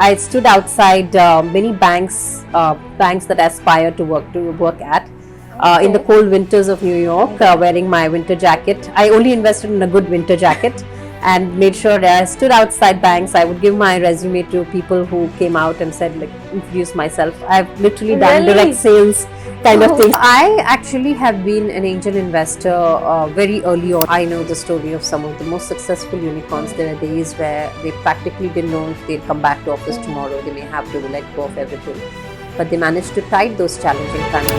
I stood outside many banks that aspire to work at. In the cold winters of New York, wearing my winter jacket. I only invested in a good winter jacket and made sure that I stood outside banks. I would give my resume to people who came out and said, like, introduce myself. I've literally done direct sales kind of things. I actually have been an angel investor very early on. I know the story of some of the most successful unicorns. There are days where they practically didn't know if they'd come back to office tomorrow. They may have to let go of everything. But they managed to tide those challenging times.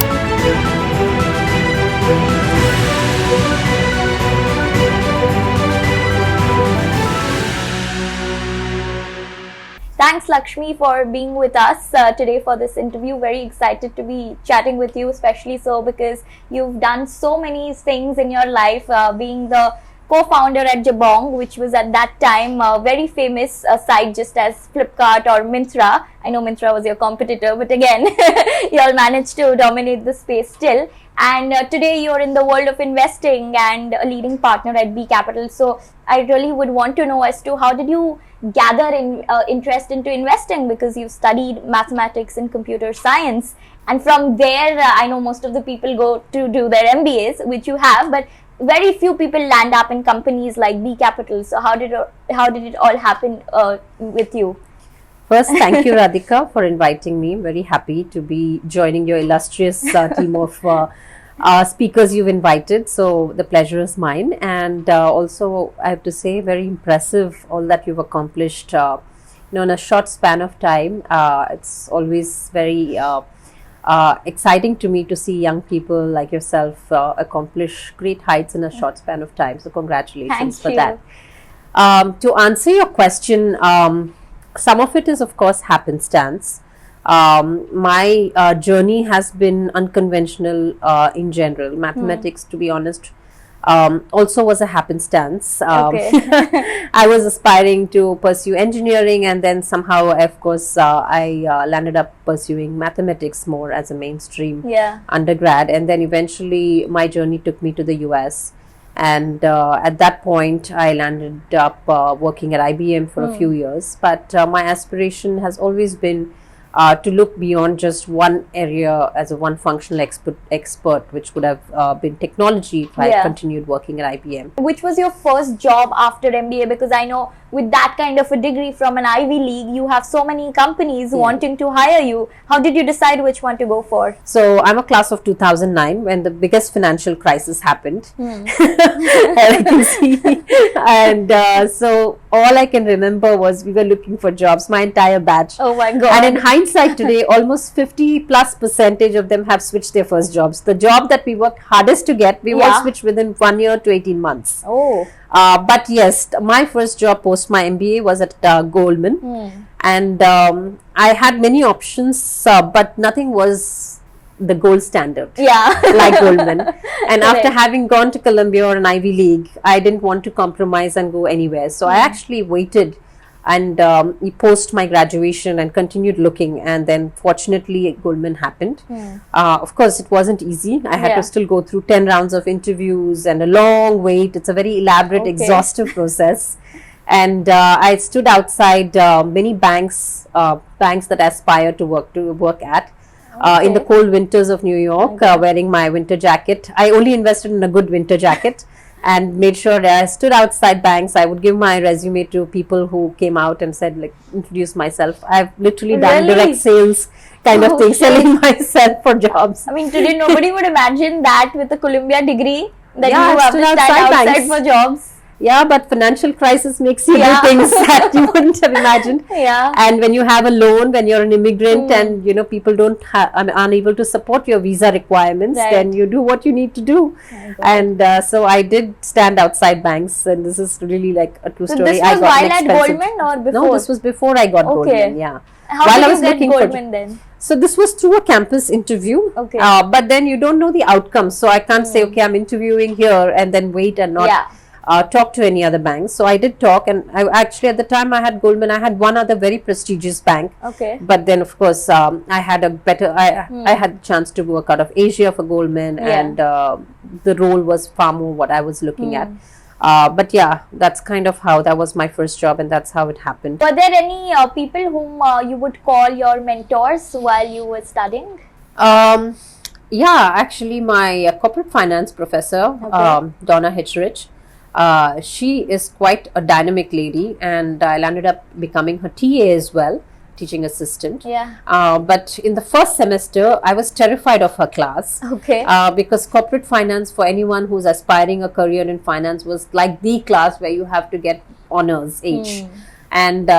Thanks, Lakshmi, for being with us today for this interview. Very excited to be chatting with you, especially so because you've done so many things in your life, being the co-founder at Jabong, which was at that time a very famous site, just as Flipkart or Myntra. I know Myntra was your competitor, but again, you all managed to dominate the space still. And today you're in the world of investing and a leading partner at B Capital. So I really would want to know as to how did you gather interest into investing, because you've studied mathematics and computer science. And from there, I know most of the people go to do their MBAs, which you have, but very few people land up in companies like B Capital. So how did it all happen with you? First, thank you, Radhika, for inviting me. I'm very happy to be joining your illustrious team of speakers you've invited. So the pleasure is mine. And also, I have to say, very impressive all that you've accomplished in a short span of time. It's always very exciting to me to see young people like yourself accomplish great heights in a short span of time. So congratulations for that. To answer your question, some of it is, of course, happenstance. My journey has been unconventional in general. Mathematics, to be honest, also was a happenstance. I was aspiring to pursue engineering, and then somehow, of course, I landed up pursuing mathematics more as a mainstream undergrad. And then eventually my journey took me to the US. And at that point, I landed up working at IBM for a few years. But my aspiration has always been to look beyond just one area as a one functional expert, which would have been technology if I continued working at IBM. Which was your first job after MBA? Because I know with that kind of a degree from an Ivy League, you have so many companies wanting to hire you. How did you decide which one to go for? So I'm a class of 2009 when the biggest financial crisis happened. I can see. And so all I can remember was we were looking for jobs, my entire batch. Oh my God. And in hindsight today, almost 50+% of them have switched their first jobs. The job that we worked hardest to get, we all switched within 1 year to 18 months. But yes, my first job post my MBA was at Goldman. And I had many options, but nothing was the gold standard like Goldman. And after having gone to Columbia or an Ivy League, I didn't want to compromise and go anywhere. So I actually waited and post my graduation and continued looking, and then fortunately Goldman happened. Of course, it wasn't easy. I had to still go through 10 rounds of interviews and a long wait. It's a very elaborate, exhaustive process. And I stood outside many banks that aspire to work at. In the cold winters of New York, wearing my winter jacket. I only invested in a good winter jacket and made sure that I stood outside banks. I would give my resume to people who came out and said, like, introduce myself. I've literally done direct sales kind of thing, selling myself for jobs. I mean, today nobody would imagine that with a Columbia degree that you have to stand outside for jobs. Yeah, but financial crisis makes you do things that you wouldn't have imagined. And when you have a loan, when you're an immigrant and people don't are unable to support your visa requirements, then you do what you need to do. And so I did stand outside banks, and this is really like a true story. So this was while at Goldman or before? No, this was before I got Goldman. How did you get Goldman then? So this was through a campus interview, but then you don't know the outcome. So I can't say, okay, I'm interviewing here and then wait and not talk to any other banks. So I did talk, and I actually at the time I had Goldman. I had one other very prestigious bank. But then of course I had a better. I had a chance to work out of Asia for Goldman, and the role was far more what I was looking at. But yeah, that's kind of how that was my first job, and that's how it happened. Were there any people whom you would call your mentors while you were studying? Um, yeah, actually, my corporate finance professor, Donna Hitcherich, she is quite a dynamic lady, and I landed up becoming her TA as well, teaching assistant. Yeah. But in the first semester, I was terrified of her class. Okay. Because corporate finance, for anyone who's aspiring a career in finance, was like the class where you have to get honors H. And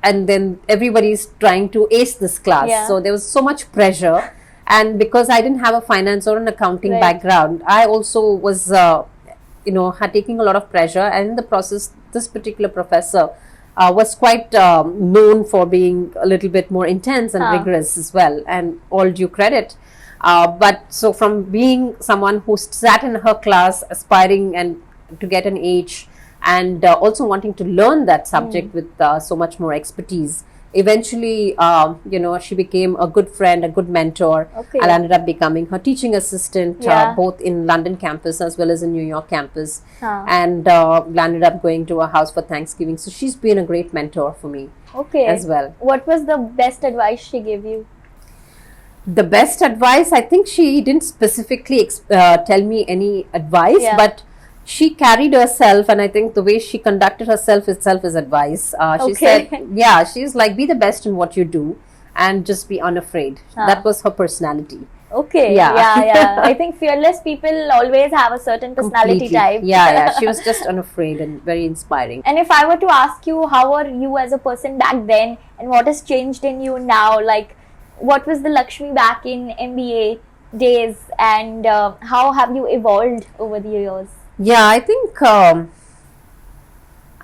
and then everybody's trying to ace this class. Yeah. So there was so much pressure. And because I didn't have a finance or an accounting background, I also was, had taking a lot of pressure. And in the process, this particular professor was quite known for being a little bit more intense and rigorous as well, and all due credit. But so from being someone who sat in her class aspiring and to get an H, and also wanting to learn that subject with so much more expertise, eventually she became a good friend, a good mentor. I ended up becoming her teaching assistant, both in London campus as well as in New York campus, and landed up going to her house for Thanksgiving. So she's been a great mentor for me as well. What was the best advice she gave you? The best advice, I think she didn't specifically tell me any advice, but she carried herself, and I think the way she conducted herself itself is advice. She said, she's like, be the best in what you do and just be unafraid. That was her personality. Okay. Yeah. I think fearless people always have a certain personality type. Yeah. She was just unafraid and very inspiring. And if I were to ask you, how are you as a person back then, and what has changed in you now? Like, what was the Lakshmi back in MBA days, and how have you evolved over the years? Yeah, I think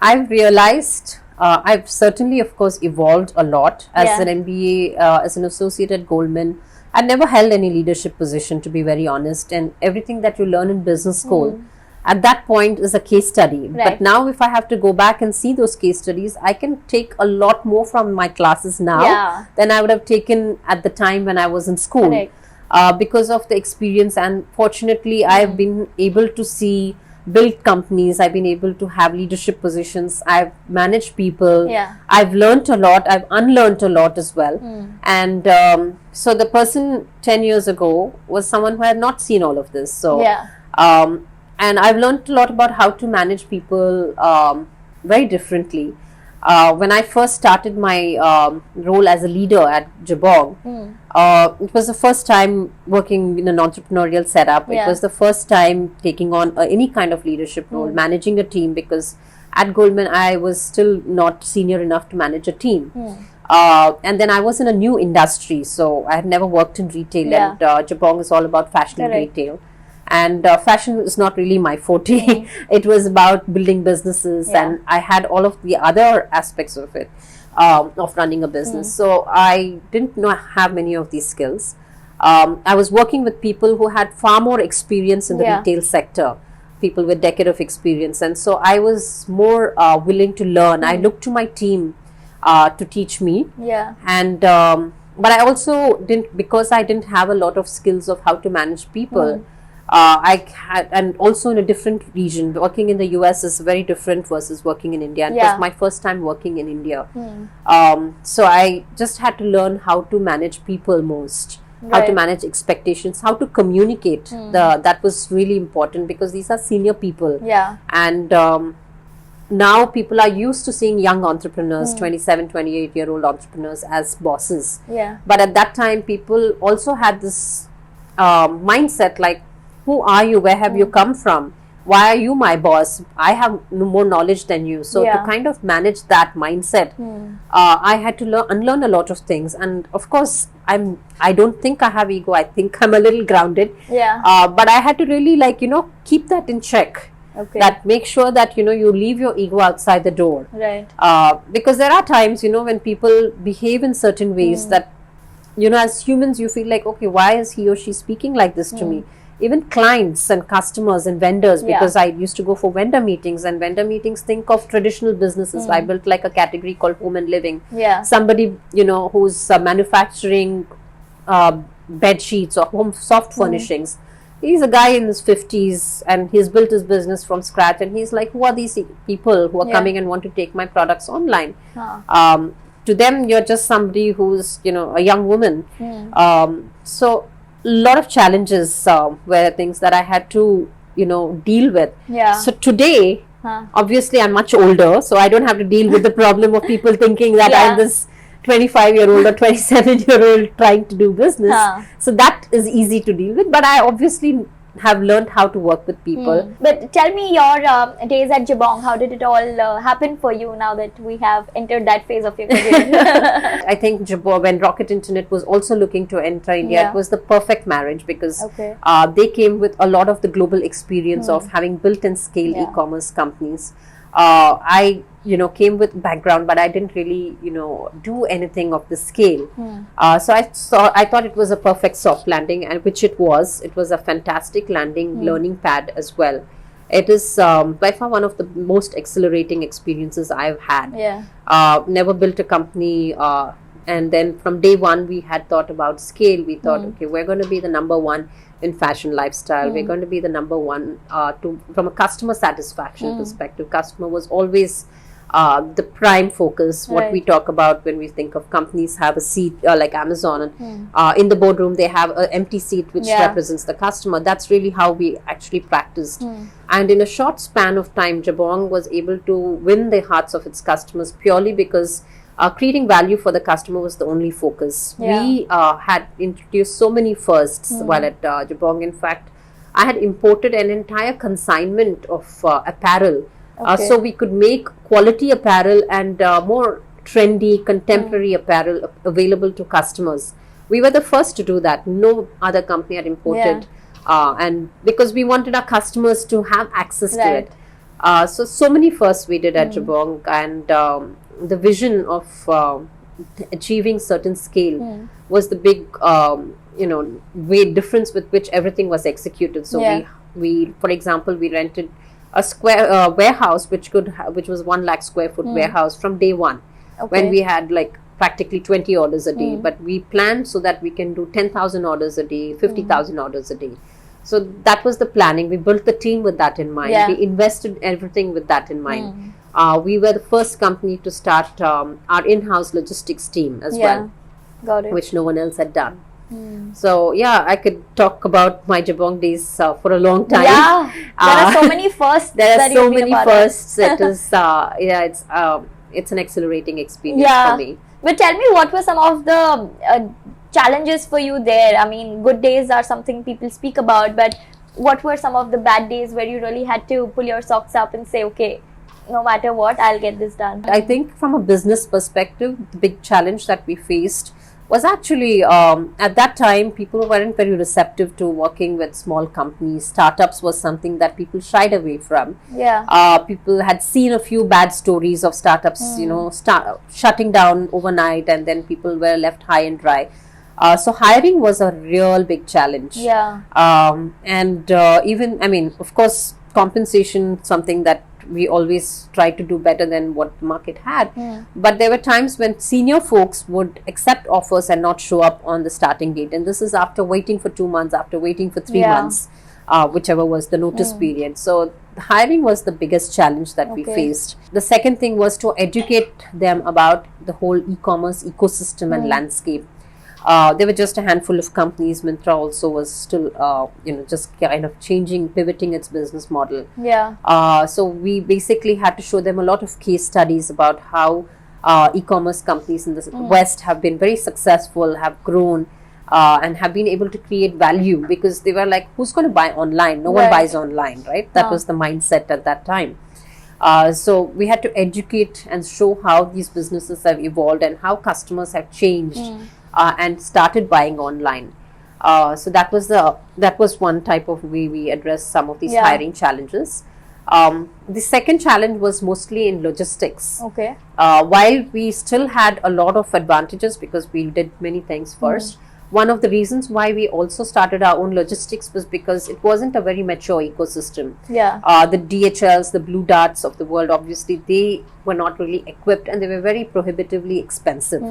I've realized I've certainly, of course, evolved a lot as an MBA, as an associate at Goldman. I never held any leadership position, to be very honest, and everything that you learn in business school at that point is a case study. But now if I have to go back and see those case studies, I can take a lot more from my classes now than I would have taken at the time when I was in school. Because of the experience, and fortunately I've been able to build companies, I've been able to have leadership positions, I've managed people, I've learned a lot, I've unlearned a lot as well. And so the person 10 years ago was someone who had not seen all of this. So and I've learned a lot about how to manage people very differently. When I first started my role as a leader at Jabong, it was the first time working in an entrepreneurial setup. It was the first time taking on any kind of leadership role, managing a team, because at Goldman I was still not senior enough to manage a team. And then I was in a new industry, so I had never worked in retail, and Jabong is all about fashion and retail. And fashion is not really my forte. It was about building businesses, and I had all of the other aspects of it, of running a business. So I didn't have many of these skills. I was working with people who had far more experience in the retail sector, people with decade of experience, and so I was more willing to learn. I looked to my team to teach me, and but I also didn't, because I didn't have a lot of skills of how to manage people. I had, and also in a different region, working in the US is very different versus working in India, and it was my first time working in India. So I just had to learn how to manage people most, how to manage expectations, how to communicate. That was really important, because these are senior people, and now people are used to seeing young entrepreneurs, 27, 28-year-old entrepreneurs as bosses. But at that time, people also had this mindset like, who are you? Where have you come from? Why are you my boss? I have more knowledge than you. So to kind of manage that mindset, I had to unlearn a lot of things. And of course, I don't think I have ego. I think I'm a little grounded. But I had to really keep that in check. That make sure that you leave your ego outside the door. Because there are times when people behave in certain ways that as humans you feel like, okay, why is he or she speaking like this to me? Even clients and customers and vendors, because I used to go for vendor meetings, and vendor meetings think of traditional businesses. I built like a category called home and living. Somebody who's manufacturing bed sheets or home soft furnishings. he's a guy in his 50s and he's built his business from scratch, and he's like, who are these people who are coming and want to take my products online? To them, you're just somebody who's, you know, a young woman. So a lot of challenges were things that I had to, you know, deal with. So today, obviously I'm much older, so I don't have to deal with the problem of people thinking that I'm this 25-year-old or 27-year-old trying to do business. So that is easy to deal with, but I obviously have learned how to work with people. But tell me your days at Jabong, how did it all happen for you now that we have entered that phase of your career? I think Jabong, when Rocket Internet was also looking to enter India, it was the perfect marriage because they came with a lot of the global experience of having built and scaled e-commerce companies. I, you know, came with background, but I didn't really, you know, do anything of the scale. So I thought it was a perfect soft landing, and which it was. It was a fantastic landing, learning pad as well. It is by far one of the most exhilarating experiences I've had. Never built a company, and then from day one we had thought about scale. We thought, okay, we're going to be the number one in fashion lifestyle. We're going to be the number one from a customer satisfaction perspective. Customer was always the prime focus. What we talk about when we think of companies have a seat like Amazon, and in the boardroom they have an empty seat which represents the customer. That's really how we actually practiced. And in a short span of time, Jabong was able to win the hearts of its customers purely because creating value for the customer was the only focus. We had introduced so many firsts while at Jabong. In fact, I had imported an entire consignment of apparel, so we could make quality apparel and more trendy, contemporary apparel available to customers. We were the first to do that. No other company had imported, and because we wanted our customers to have access to it. So many firsts we did at Jabong, and the vision of achieving certain scale was the big, you know, difference with which everything was executed. So we, for example, we rented a square warehouse which was 1 lakh square foot warehouse from day one, when we had like practically 20 orders a day, but we planned so that we can do 10,000 orders a day, 50,000 orders a day. So that was the planning. We built the team with that in mind. We invested everything with that in mind. We were the first company to start our in-house logistics team as well, which no one else had done. So yeah, I could talk about my Jabong days for a long time. There are so many firsts. There are so many firsts. It is it's an exhilarating experience for me. But tell me, what were some of the challenges for you there? I mean, good days are something people speak about, but what were some of the bad days where you really had to pull your socks up and say, okay, no matter what, I'll get this done? I think from a business perspective, the big challenge that we faced was actually at that time people weren't very receptive to working with small companies. Startups was something that people shied away from. People had seen a few bad stories of startups, you know, shutting down overnight, and then people were left high and dry. So hiring was a real big challenge. And even, I mean, of course, compensation, something that we always try to do better than what the market had. But there were times when senior folks would accept offers and not show up on the starting date. And this is after waiting for 2 months, after waiting for 3 months, whichever was the notice period. So hiring was the biggest challenge that we faced. The second thing was to educate them about the whole e-commerce ecosystem and landscape. There were just a handful of companies. Myntra also was still, you know, just kind of pivoting its business model. So we basically had to show them a lot of case studies about how e-commerce companies in the West have been very successful, have grown, and have been able to create value, because they were like, who's going to buy online? No one buys online, right? That was the mindset at that time. So we had to educate and show how these businesses have evolved and how customers have changed. And started buying online. So that was one type of way we addressed some of these hiring challenges. The second challenge was mostly in logistics. While we still had a lot of advantages because we did many things first, one of the reasons why we also started our own logistics was because it wasn't a very mature ecosystem. Yeah. The DHLs, the Blue Darts of the world, obviously they were not really equipped and they were very prohibitively expensive.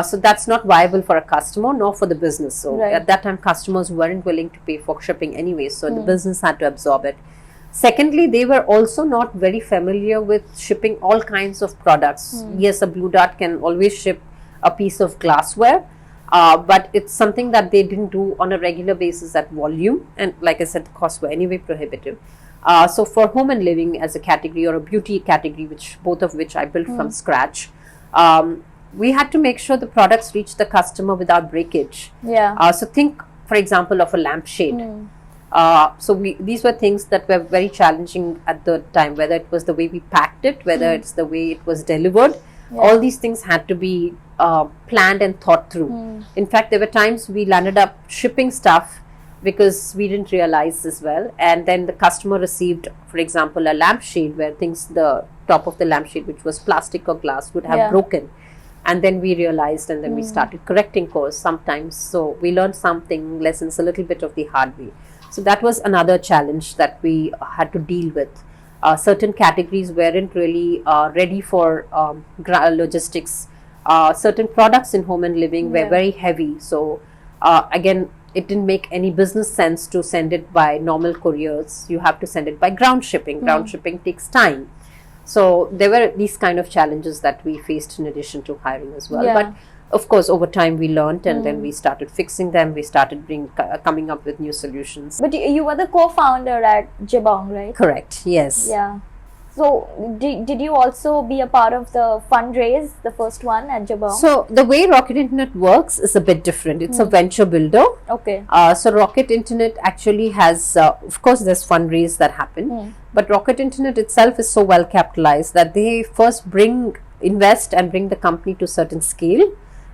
So that's not viable for a customer nor for the business. So at that time customers weren't willing to pay for shipping anyway, so the business had to absorb it. Secondly, they were also not very familiar with shipping all kinds of products. Yes, a Blue Dart can always ship a piece of glassware, but it's something that they didn't do on a regular basis at volume, and like I said, the costs were anyway prohibitive. So for home and living as a category, or a beauty category, which both of which I built from scratch, we had to make sure the products reach the customer without breakage. So think, for example, of a lampshade. So these were things that were very challenging at the time, whether it was the way we packed it, whether it's the way it was delivered. All these things had to be planned and thought through. In fact, there were times we landed up shipping stuff because we didn't realize as well, and then the customer received, for example, a lampshade where the top of the lampshade, which was plastic or glass, would have broken, and then we realized, and then we started correcting course sometimes. So we learned lessons a little bit of the hard way. So that was another challenge that we had to deal with. Certain categories weren't really ready for logistics. Certain products in home and living were very heavy. So again, it didn't make any business sense to send it by normal couriers. You have to send it by ground shipping. Ground shipping takes time. So there were these kind of challenges that we faced in addition to hiring as well. But of course, over time we learned, and then we started fixing them. We started coming up with new solutions. But you were the co-founder at Jabong, right? Correct. Yes. Yeah. So did you also be a part of the fundraise, the first one at Jabong? So the way Rocket Internet works is a bit different. It's a venture builder. Okay. So Rocket Internet actually has, of course, there's fundraise that happen, but Rocket Internet itself is so well capitalized that they first invest and bring the company to a certain scale,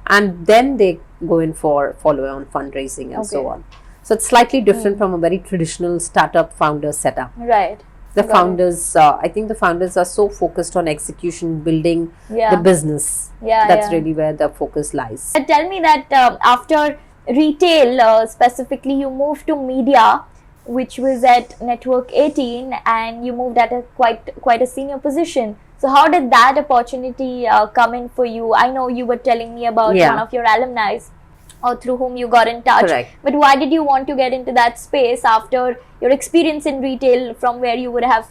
and then they go in for follow-on fundraising and so on. So it's slightly different from a very traditional startup founder setup. Right. The founders, I think the founders are so focused on execution, building the business. That's really where the focus lies. Tell me that after retail, specifically, you moved to media, which was at Network 18, and you moved at a quite a senior position. So how did that opportunity come in for you? I know you were telling me about one of your alumni, or through whom you got in touch. Correct. But why did you want to get into that space after your experience in retail, from where you would have,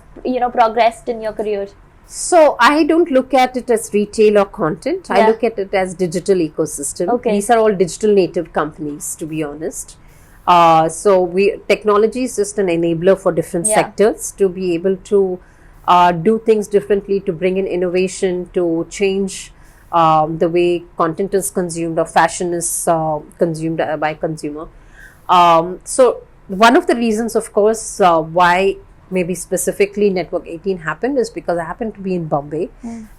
progressed in your career? So I don't look at it as retail or content. I look at it as digital ecosystem. These are all digital native companies, to be honest. So technology is just an enabler for different sectors to be able to do things differently, to bring in innovation, to change the way content is consumed or fashion is consumed by consumer. So one of the reasons, of course, why maybe specifically Network 18 happened is because I happened to be in Bombay,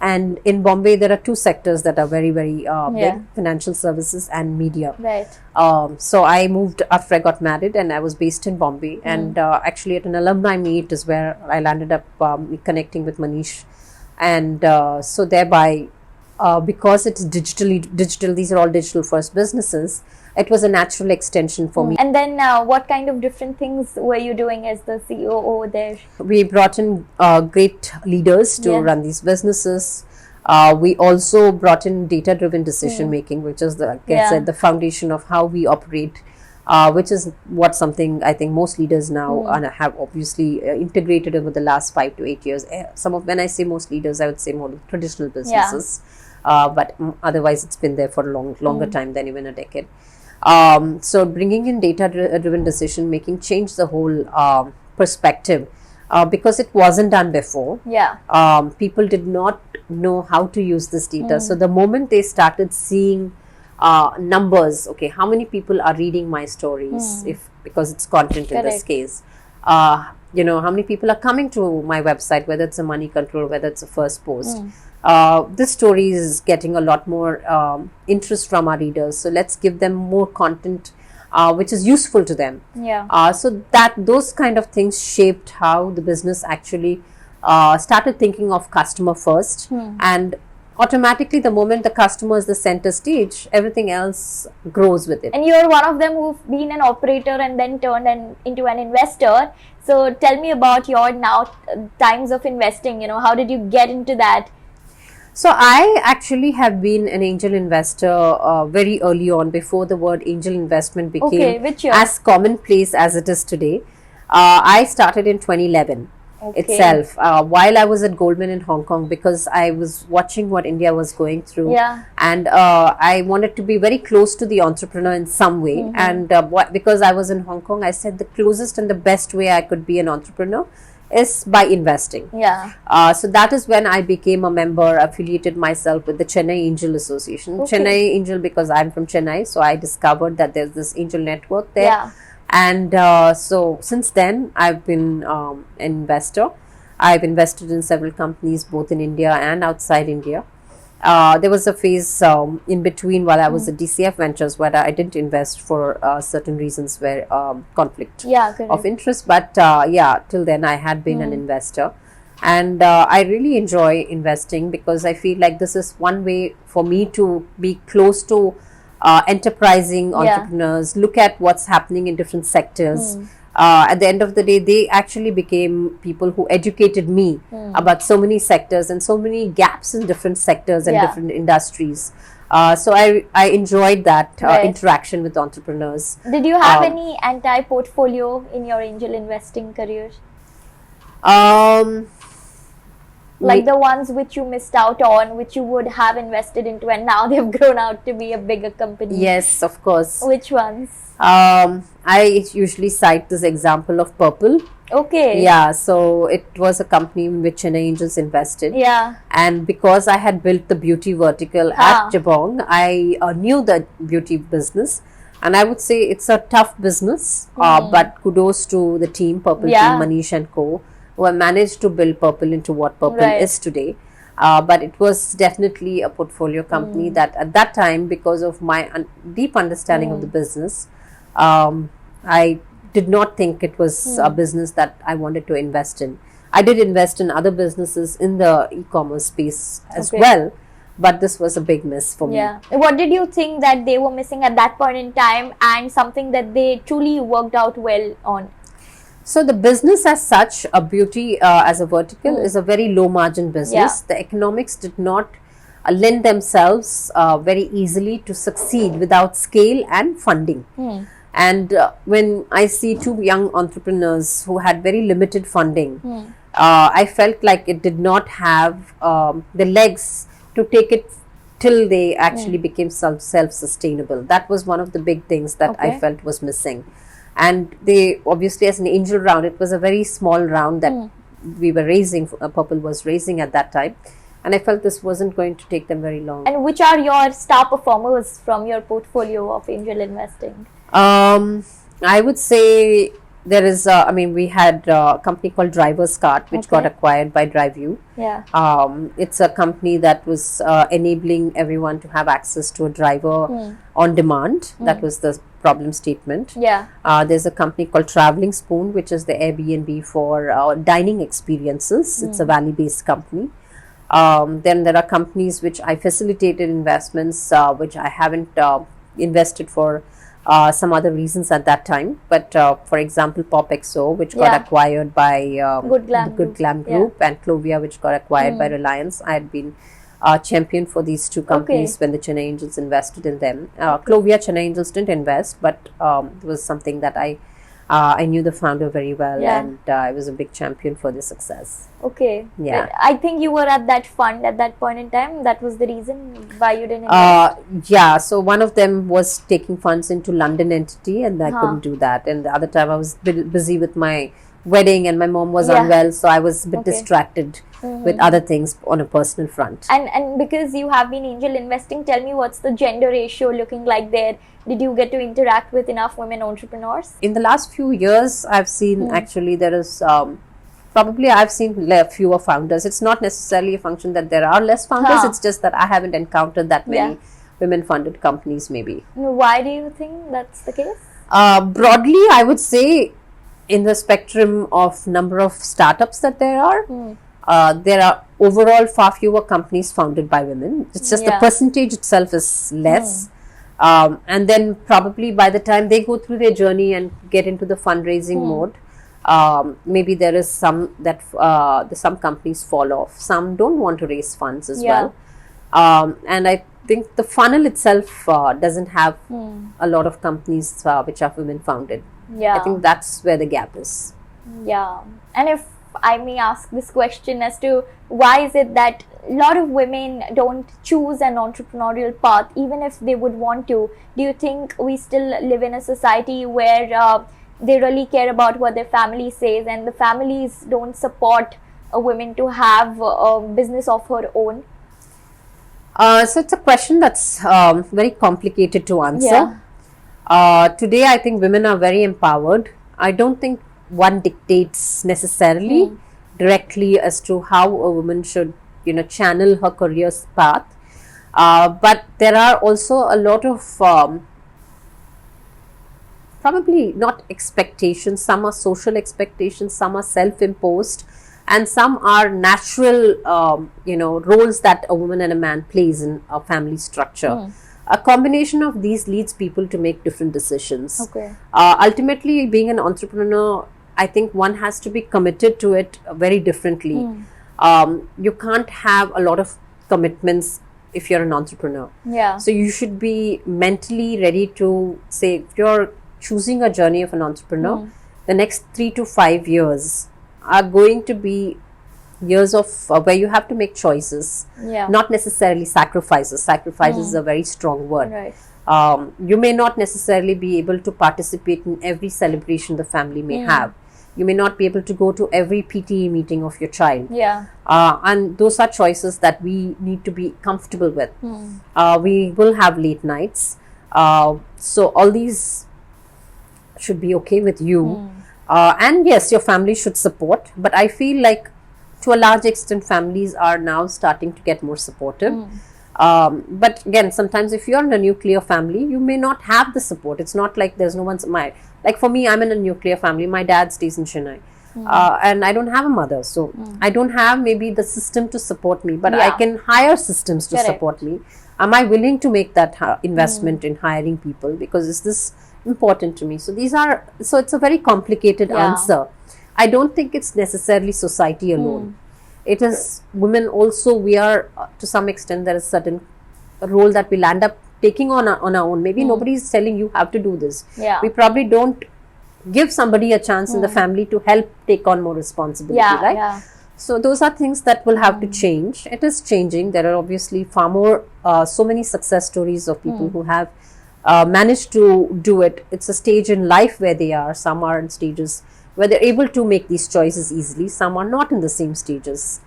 and in Bombay there are two sectors that are very, very big: financial services and media. Right. So I moved after I got married, and I was based in Bombay, and actually at an alumni meet is where I landed up connecting with Manish, and so thereby, because it's digital, these are all digital first businesses, it was a natural extension for me. And then what kind of different things were you doing as the CEO over there? We brought in great leaders to run these businesses. We also brought in data-driven decision making, which is the foundation of how we operate, which is something I think most leaders now have obviously integrated over the last 5 to 8 years. When I say most leaders, I would say more traditional businesses, but otherwise it's been there for a longer time than even a decade. So bringing in data-driven decision making changed the whole perspective, because it wasn't done before. People did not know how to use this data. So the moment they started seeing numbers, how many people are reading my stories, because it's content in this case, how many people are coming to my website, whether it's a money control, whether it's a first post. This story is getting a lot more interest from our readers, so let's give them more content which is useful to them. So those kind of things shaped how the business actually started thinking of customer first, and automatically the moment the customer is the center stage, everything else grows with it. And you're one of them who've been an operator and then turned into an investor. So tell me about your now times of investing. How did you get into that? So I actually have been an angel investor very early on, before the word angel investment became which year? as commonplace as it is today. I started in 2011 itself, while I was at Goldman in Hong Kong, because I was watching what India was going through, and I wanted to be very close to the entrepreneur in some way. And because I was in Hong Kong, I said the closest and the best way I could be an entrepreneur is by investing. So that is when I became a member, affiliated myself with the Chennai Angel Association. Chennai Angel, because I'm from Chennai, so I discovered that there's this angel network there. And so since then I've been an investor. I've invested in several companies both in India and outside India. There was a phase in between while I was at DCF Ventures where I didn't invest for certain reasons, where conflict of interest. But till then I had been an investor, and I really enjoy investing because I feel like this is one way for me to be close to enterprising entrepreneurs, look at what's happening in different sectors. At the end of the day, they actually became people who educated me about so many sectors and so many gaps in different sectors and different industries. So I enjoyed that interaction with entrepreneurs. Did you have any anti-portfolio in your angel investing career? Like the ones which you missed out on, which you would have invested into, and now they've grown out to be a bigger company? Yes, of course. Which ones? I usually cite this example of Purple. Yeah, so it was a company in which Chennai Angels invested. And because I had built the beauty vertical at Jabong, I knew the beauty business. And I would say it's a tough business, but kudos to the team, Purple team, Manish and co, who have managed to build Purple into what Purple is today. But it was definitely a portfolio company that at that time, because of my deep understanding of the business, I did not think it was a business that I wanted to invest in. I did invest in other businesses in the e-commerce space as well, but this was a big miss for me. What did you think that they were missing at that point in time, and something that they truly worked out well on? So the business as such, a beauty as a vertical, is a very low margin business. The economics did not lend themselves very easily to succeed without scale and funding. And when I see two young entrepreneurs who had very limited funding, I felt like it did not have the legs to take it till they actually became self-sustainable. That was one of the big things that I felt was missing. And they obviously, as an angel round, it was a very small round that we were raising, Purple was raising at that time. And I felt this wasn't going to take them very long. And which are your star performers from your portfolio of angel investing? I would say there is, we had a company called Driver's Cart, which got acquired by DriveU. It's a company that was enabling everyone to have access to a driver on demand. That was the problem statement. There's a company called Traveling Spoon, which is the Airbnb for dining experiences. It's a valley-based company. Then there are companies which I facilitated investments, which I haven't invested for some other reasons at that time. But for example, PopXO, which got acquired by Good Glam Group, and Clovia, which got acquired by Reliance. I had been champion for these two companies when the Chennai Angels invested in them. Clovia, Chennai Angels didn't invest, but it was something that I knew the founder very well, and I was a big champion for their success. I think you were at that fund at that point in time. That was the reason why you didn't invest? So one of them was taking funds into London entity, and I couldn't do that. And the other time I was busy with my wedding, and my mom was unwell, so I was a bit distracted with other things on a personal front. And because you have been angel investing, tell me, what's the gender ratio looking like there? Did you get to interact with enough women entrepreneurs? In the last few years, I've seen actually there is probably I've seen fewer founders. It's not necessarily a function that there are less founders. It's just that I haven't encountered that many women funded companies maybe. Why do you think that's the case? Broadly, I would say in the spectrum of number of startups that there are, there are overall far fewer companies founded by women. It's just the Yeah. percentage itself is less. And then probably by the time they go through their journey and get into the fundraising mode, maybe there is some that some companies fall off. Some don't want to raise funds as Yeah. well. And I think the funnel itself doesn't have a lot of companies which are women founded. Yeah. I think that's where the gap is. Yeah. And if I may ask this question as to why is it that a lot of women don't choose an entrepreneurial path even if they would want to? Do you think we still live in a society where they really care about what their family says and the families don't support a woman to have a business of her own? So it's a question that's very complicated to answer. Yeah. Today, I think women are very empowered. I don't think one dictates necessarily directly as to how a woman should, channel her career's path. But there are also a lot of probably not expectations. Some are social expectations, some are self-imposed, and some are natural, roles that a woman and a man plays in a family structure. A combination of these leads people to make different decisions. Okay. Ultimately, being an entrepreneur, I think one has to be committed to it very differently. You can't have a lot of commitments if you're an entrepreneur. Yeah. So you should be mentally ready to say, if you're choosing a journey of an entrepreneur, the next 3 to 5 years are going to be years of where you have to make choices, Yeah. not necessarily sacrifices. Sacrifices is a very strong word. Right. You may not necessarily be able to participate in every celebration the family may have. You may not be able to go to every PTE meeting of your child. Yeah. And those are choices that we need to be comfortable with. We will have late nights. So all these should be okay with you. And yes, your family should support. But I feel like to a large extent, families are now starting to get more supportive. But again, sometimes if you're in a nuclear family, you may not have the support. It's not like there's no one's like for me, I'm in a nuclear family. My dad stays in Chennai. And I don't have a mother. So I don't have maybe the system to support me, but I can hire systems to support me. Am I willing to make that investment in hiring people? Because is this important to me? So so it's a very complicated answer. I don't think it's necessarily society alone. It is women also. We are to some extent, there is certain role that we'll end up taking on our own. Maybe nobody is telling you how to do this. Yeah. We probably don't give somebody a chance in the family to help take on more responsibility, right? Yeah. So those are things that will have to change. It is changing. There are obviously far more, so many success stories of people who have managed to do it. It's a stage in life where they are. Some are in stages where they're able to make these choices easily. Some are not in the same stages.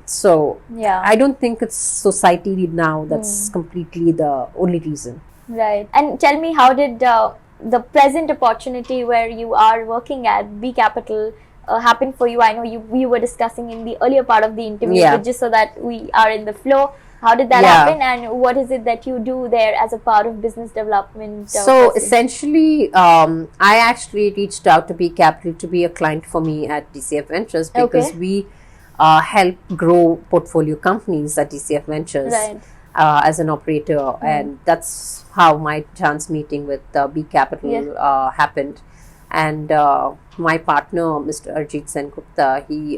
So Yeah. I don't think it's society now that's completely the only reason. Right. And tell me, how did the present opportunity where you are working at B Capital happen for you? I know we were discussing in the earlier part of the interview, but just so that we are in the flow, how did that happen, and what is it that you do there as a part of business development? So essentially, I actually reached out to B Capital to be a client for me at DCF Ventures because we help grow portfolio companies at DCF Ventures. Right. As an operator, and that's how my chance meeting with B Capital happened. And my partner, Mr. Arjit Sen Gupta, he,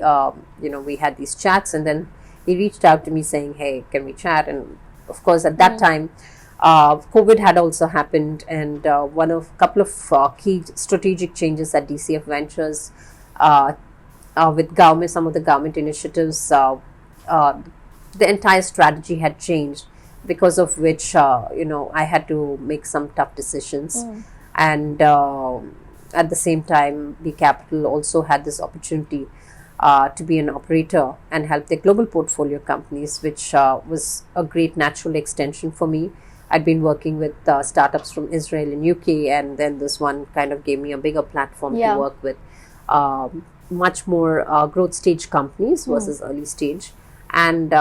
we had these chats, and then he reached out to me saying, "Hey, can we chat?" And of course, at that time, COVID had also happened, and couple of key strategic changes at DCF Ventures with government, some of the government initiatives. The entire strategy had changed, because of which I had to make some tough decisions. And at the same time, B Capital also had this opportunity to be an operator and help their global portfolio companies, which was a great natural extension for me. I'd been working with startups from Israel and UK, and then this one kind of gave me a bigger platform to work with much more growth stage companies versus early stage. And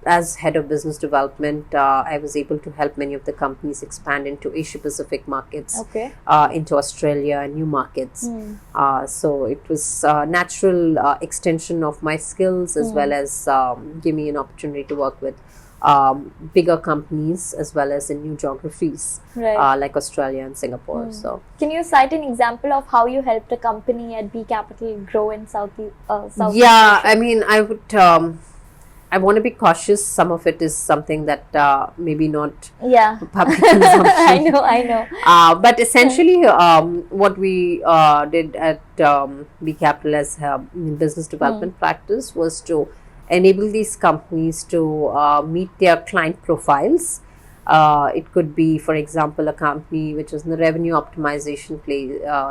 as head of business development, I was able to help many of the companies expand into Asia Pacific markets, into Australia and new markets. So it was a natural extension of my skills, as well as give me an opportunity to work with bigger companies as well as in new geographies, like Australia and Singapore. So, can you cite an example of how you helped a company at B Capital grow in Southeast yeah, Asia? I mean, I would. I want to be cautious. Some of it is something that maybe not public consumption. I know. But essentially, what we did at B Capital as business development practice was to enable these companies to meet their client profiles. It could be, for example, a company which is in the revenue optimization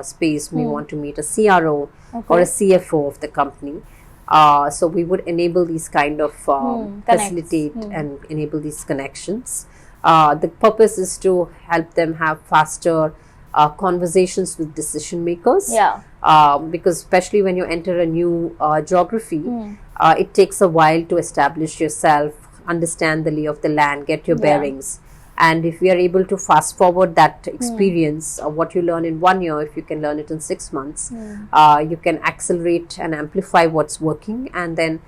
space. We want to meet a CRO or a CFO of the company. So we would enable these kind of facilitate and enable these connections. The purpose is to help them have faster conversations with decision makers. Because especially when you enter a new geography, it takes a while to establish yourself, understand the lay of the land, get your bearings. And if we are able to fast forward that experience, what you learn in 1 year, if you can learn it in 6 months, you can accelerate and amplify what's working. And then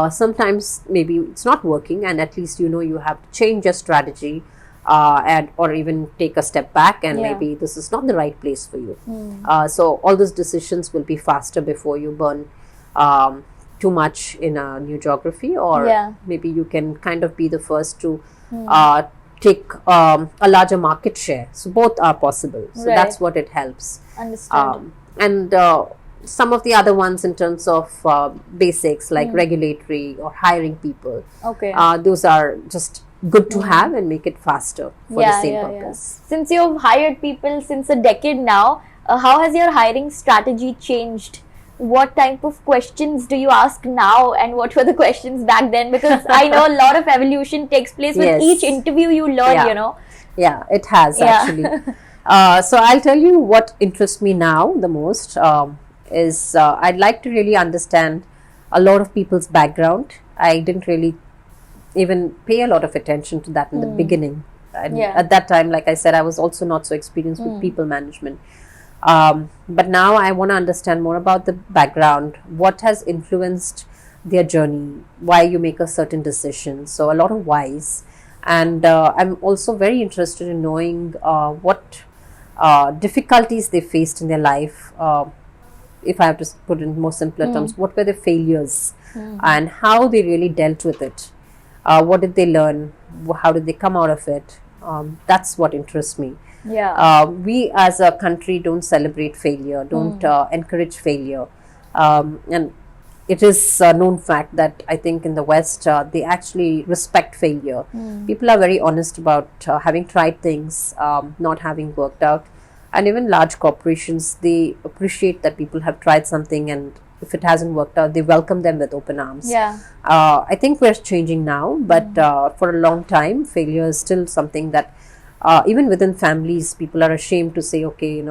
sometimes maybe it's not working, and at least you have to change your strategy, and or even take a step back, and maybe this is not the right place for you. So all those decisions will be faster before you burn too much in a new geography, or maybe you can kind of be the first to take a larger market share. So both are possible. So that's what it helps. Understood. And some of the other ones in terms of basics like regulatory or hiring people, those are just good to have and make it faster for the same purpose. Since you've hired people since a decade now, how has your hiring strategy changed? What type of questions do you ask now, and what were the questions back then? Because I know a lot of evolution takes place with each interview you learn, Yeah, it has actually. So I'll tell you what interests me now the most is I'd like to really understand a lot of people's background. I didn't really even pay a lot of attention to that in the beginning. And at that time, like I said, I was also not so experienced with people management. But now I want to understand more about the background, what has influenced their journey, why you make a certain decision. So a lot of whys. And I'm also very interested in knowing what difficulties they faced in their life. If I have to put it in more simpler terms, what were their failures and how they really dealt with it. What did they learn? How did they come out of it? That's what interests me. We as a country don't celebrate failure, don't encourage failure. And it is a known fact that I think in the West, they actually respect failure. People are very honest about having tried things, not having worked out. And even large corporations, they appreciate that people have tried something, and if it hasn't worked out, they welcome them with open arms. I think we're changing now, but for a long time, failure is still something that even within families, people are ashamed to say, okay,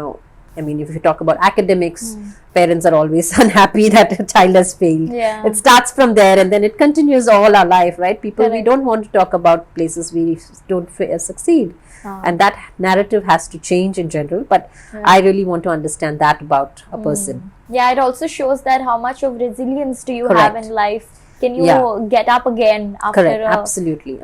I mean, if you talk about academics, parents are always unhappy that a child has failed. It starts from there and then it continues all our life, right? People, we don't want to talk about places we don't succeed. And that narrative has to change in general, but I really want to understand that about a person. It also shows that how much of resilience do you have in life. Can you get up again after absolutely.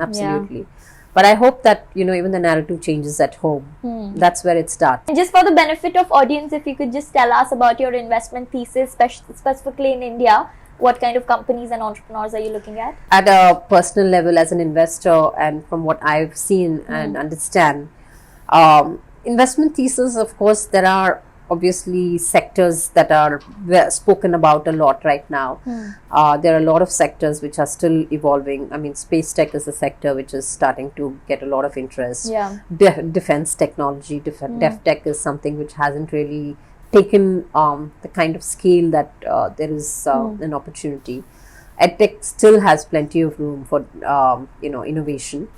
But I hope that, even the narrative changes at home. That's where it starts. And just for the benefit of audience, if you could just tell us about your investment thesis, specifically in India, what kind of companies and entrepreneurs are you looking at? At a personal level, as an investor, and from what I've seen and understand, investment thesis, of course, there are obviously sectors that are spoken about a lot right now. There are a lot of sectors which are still evolving. I mean, space tech is a sector which is starting to get a lot of interest. Defense technology, def tech is something which hasn't really taken the kind of scale that there is an opportunity. EdTech still has plenty of room for innovation.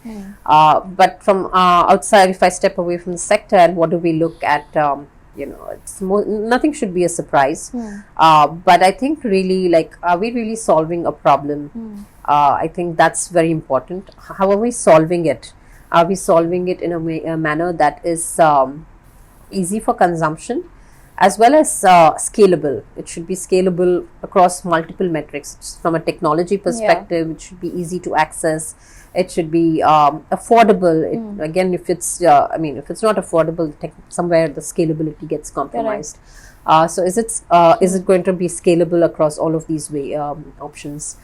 But from outside, if I step away from the sector, and what do we look at nothing should be a surprise. But I think really, like, are we really solving a problem? I think that's very important. How are we solving it? Are we solving it in a manner that is easy for consumption, as well as scalable? It should be scalable across multiple metrics. From a technology perspective, it should be easy to access. It should be affordable. Again, if it's if it's not affordable, somewhere the scalability gets compromised. So is it going to be scalable across all of these options?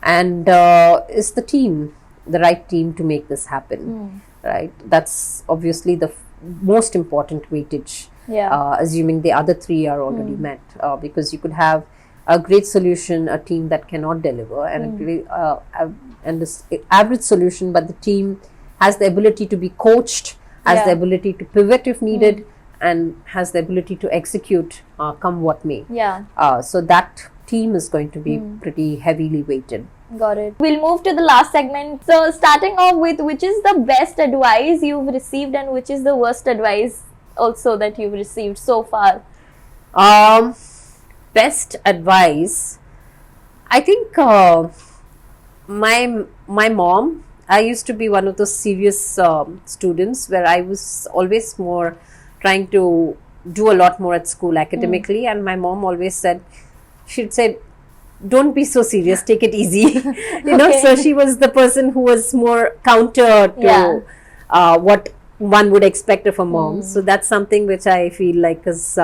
And is the team the right team to make this happen? Right, that's obviously the most important weightage. Assuming the other three are already met, because you could have a great solution, a team that cannot deliver, and this average solution, but the team has the ability to be coached, has the ability to pivot if needed, and has the ability to execute come what may. So that team is going to be pretty heavily weighted. Got it. We'll move to the last segment. So starting off with, which is the best advice you've received and which is the worst advice also that you've received so far? Best advice, I think my mom. I used to be one of those serious students where I was always more trying to do a lot more at school academically, and my mom always said, she'd say, don't be so serious, take it easy. So she was the person who was more counter to what one would expect of a mom. So that's something which I feel like is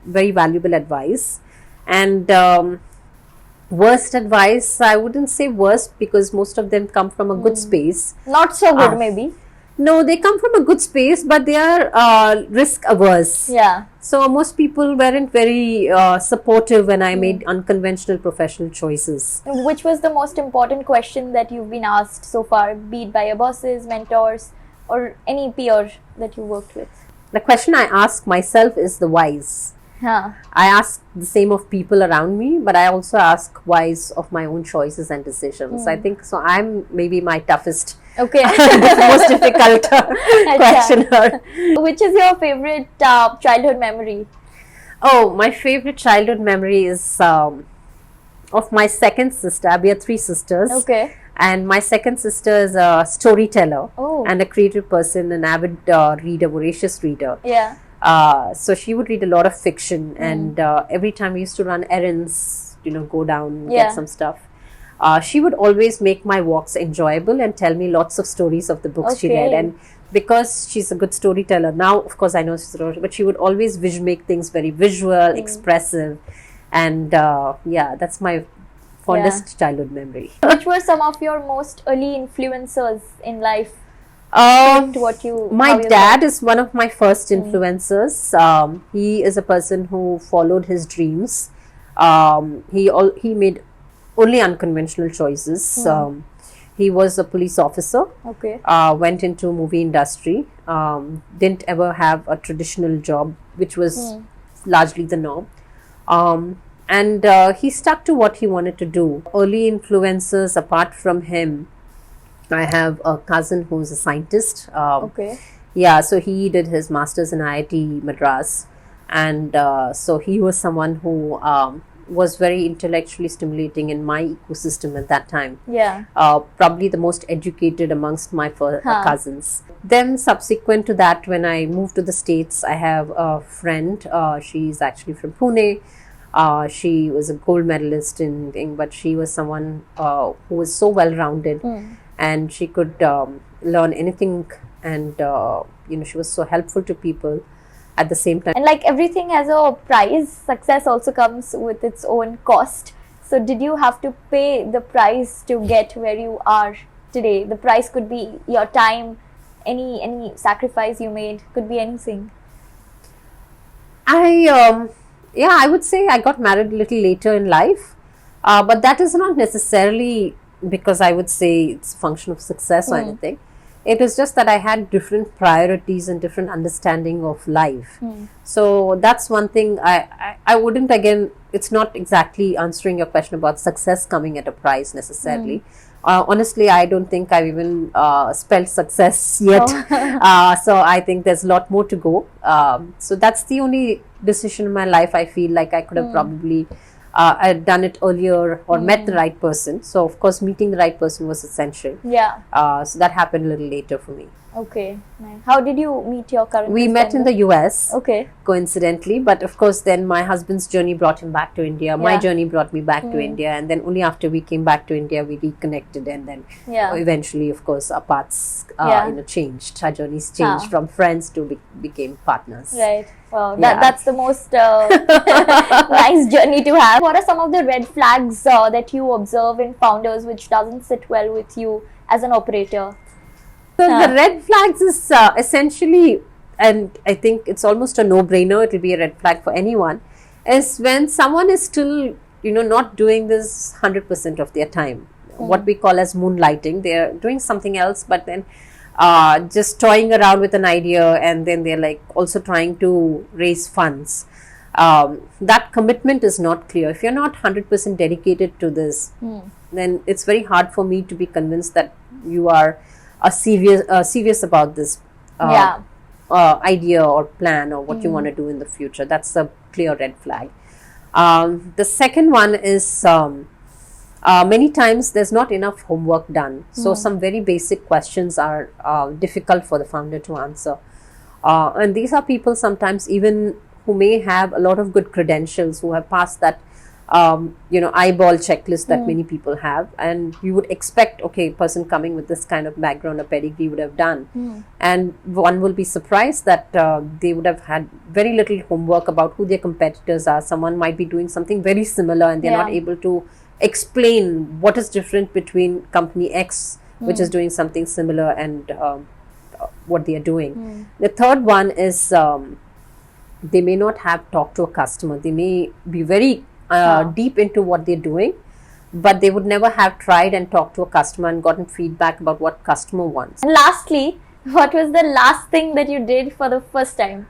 very valuable advice. And worst advice, I wouldn't say worst, because most of them come from a good space. Not so good, maybe. No, they come from a good space, but they are risk averse. So most people weren't very supportive when I made unconventional professional choices. Which was the most important question that you've been asked so far, be it by your bosses, mentors, or any peer that you worked with? The question I ask myself is the whys. I ask the same of people around me, but I also ask whys of my own choices and decisions. I think so. I'm maybe my toughest, most difficult questioner. Which is your favorite childhood memory? Oh, my favorite childhood memory is of my second sister. We are three sisters. And my second sister is a storyteller and a creative person, an avid reader, voracious reader. So she would read a lot of fiction, and every time we used to run errands, go down, get some stuff, she would always make my walks enjoyable and tell me lots of stories of the books she read. And because she's a good storyteller, now of course I know she's a storyteller, but she would always make things very visual, expressive, and that's my fondest childhood memory. Which were some of your most early influencers in life? My dad is one of my first influencers. He is a person who followed his dreams. He made only unconventional choices. He was a police officer. Went into movie industry. Didn't ever have a traditional job, which was largely the norm. And he stuck to what he wanted to do. Early influencers apart from him, I have a cousin who's a scientist. So he did his master's in IIT Madras, and so he was someone who was very intellectually stimulating in my ecosystem at that time. Probably the most educated amongst my cousins. Then subsequent to that, when I moved to the States, I have a friend. She's actually from Pune. She was a gold medalist but she was someone who was so well-rounded. And she could learn anything, and she was so helpful to people at the same time. And like everything has a price, success also comes with its own cost. So did you have to pay the price to get where you are today? The price could be your time, any sacrifice you made, could be anything. I would say I got married a little later in life, but that is not necessarily because I would say it's a function of success or anything. It is just that I had different priorities and different understanding of life. So that's one thing I wouldn't, again, it's not exactly answering your question about success coming at a price necessarily. Honestly, I don't think I've even spelled success yet. So I think there's a lot more to go. So that's the only decision in my life I feel like I could have probably I'd done it earlier or met the right person. So of course, meeting the right person was essential. Yeah. So that happened a little later for me. Okay. Nice. How did you meet your current We met in the US. Okay. Coincidentally, but of course then my husband's journey brought him back to India. My journey brought me back to India, and then only after we came back to India we reconnected, and then eventually of course our paths changed. Our journeys changed from friends to became partners. Right. Wow, that's the most nice journey to have. What are some of the red flags that you observe in founders which doesn't sit well with you as an operator? So the red flags is essentially, and I think it's almost a no-brainer, it will be a red flag for anyone, is when someone is still, not doing this 100% of their time. What we call as moonlighting. They're doing something else, but then just toying around with an idea, and then they're like also trying to raise funds. That commitment is not clear. If you're not 100% dedicated to this, then it's very hard for me to be convinced that you are serious about this idea or plan or what you want to do in the future. That's a clear red flag. The second one is many times there's not enough homework done. So some very basic questions are difficult for the founder to answer. And these are people sometimes even who may have a lot of good credentials, who have passed that eyeball checklist that many people have, and you would expect, okay, person coming with this kind of background or pedigree would have done, and one will be surprised that they would have had very little homework about who their competitors are. Someone might be doing something very similar, and they're not able to explain what is different between company X, which is doing something similar, and what they are doing. The third one is they may not have talked to a customer. They may be very deep into what they're doing, but they would never have tried and talked to a customer and gotten feedback about what customer wants. And lastly, what was the last thing that you did for the first time?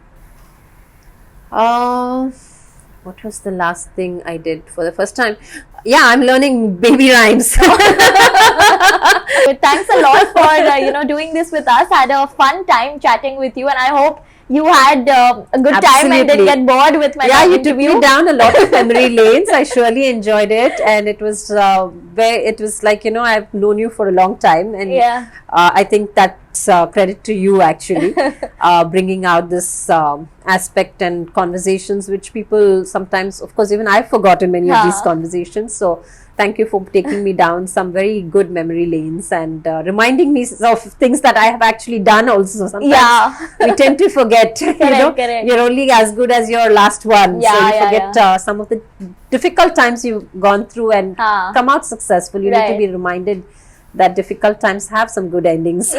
What was the last thing I did for the first time? Yeah, I'm learning baby rhymes. Thanks a lot for doing this with us. I had a fun time chatting with you, and I hope you had a good time and didn't get bored with my you took me down a lot of memory lanes. I surely enjoyed it, and it was like I've known you for a long time, and I think that's credit to you actually, bringing out this aspect and conversations which people sometimes, of course, even I've forgotten many of these conversations. So thank you for taking me down some very good memory lanes and reminding me of things that I have actually done also. Sometimes we tend to forget, correct. You're only as good as your last one. So you forget some of the difficult times you've gone through and come out successful. You need to be reminded that difficult times have some good endings.